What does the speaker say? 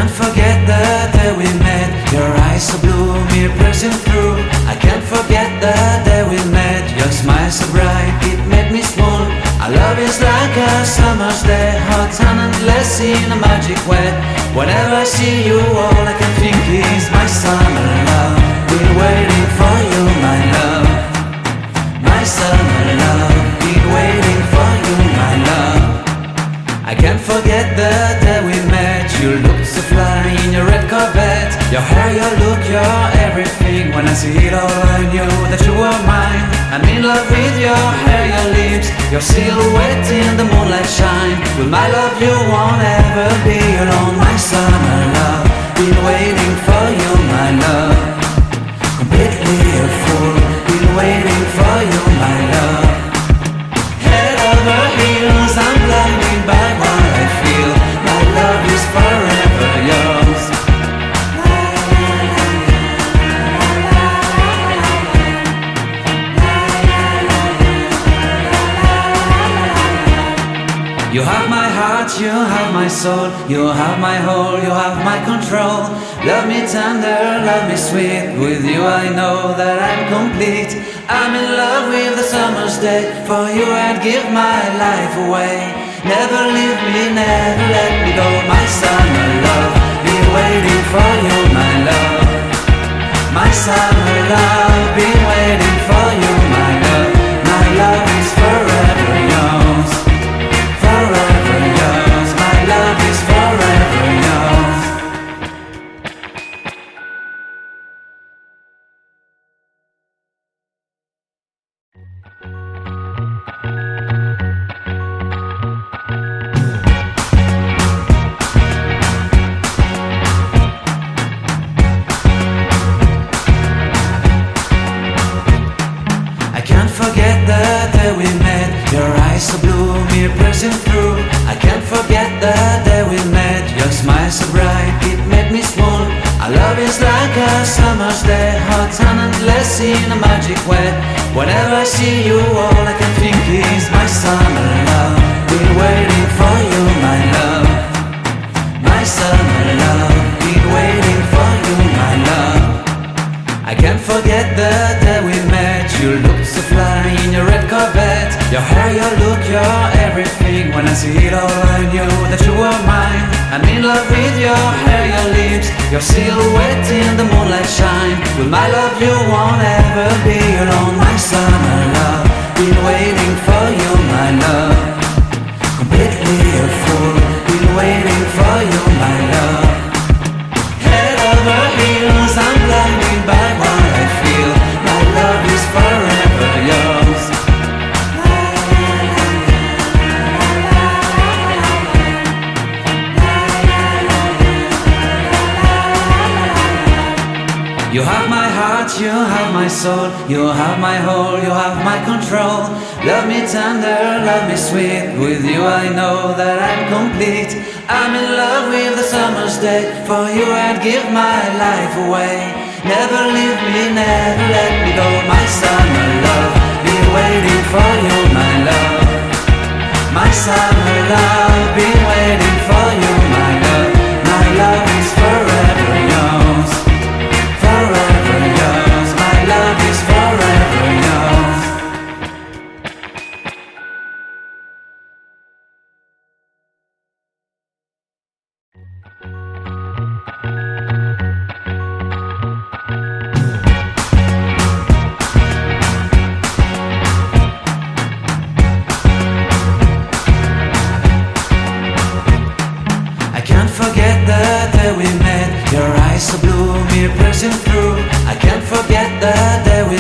can't forget the day we met. Your eyes so blue, me piercing through. I can't forget the day we met. Your smile so bright, it made me swoon. Our love is like a summer's day, hot and endless in a magic way. Whenever I see you, all I can think is my summer love. Been waiting for you, my love. My summer love. Been waiting for you, my love. I can't forget the day we met. You looked so fly in your red Corvette. Your hair, your look, your everything. When I see it all, I knew that you were mine. I'm in love with your hair, your lips, your silhouette in the moonlight shine. With my love you won't ever be alone. My summer love, been waiting for you, my love. Completely a fool, been waiting for you, my love. Head over heels, I'm blinded by what I feel. My love is forever yours. You have my heart, you have my soul, you have my whole, you have my control. Love me tender, love me sweet. With you I know that I'm complete. I'm in love with the summer's day. For you I'd give my life away. Never leave me, never let me go. My summer love, been waiting for you, my love. My summer love, been waiting for you, my love. My love is forever yours. Forever yours, my love is forever yours. I can't forget the day we met. Your eyes so blue, me piercing through. I can't forget the day we met. Your smile so bright, it made me swoon. Our love is like a summer's day, hot and endless in a magic way. Whenever I see you, all I can think is my summer love. Been waiting for you, my love. My summer love. Been waiting for you, my love. I can't forget the day we met. You looked so fly in your red Corvette. Your hair, your look, your everything. When I see it all, I knew that you were mine. I'm in love with your hair, your lips, your silhouette in the moonlight shine. With my love you won't ever be alone. My summer love, been waiting for you, my love. Completely a fool, been waiting for you, my love. Head over heels, I'm blinded by what I feel. My love is forever yours. You have my heart, you have my soul, you have my whole, you have my control. Love me tender, love me sweet. With you I know that I'm complete. I'm in love with the summer's day. For you I'd give my life away. Never leave me, never let me go. My summer love, been waiting for you, my love. My summer love, been waiting for you, my love. My love is forever yours. Forever yours, my love is forever yours. I can't forget the day we met. Your eyes so blue, me piercing through. I can't forget the day we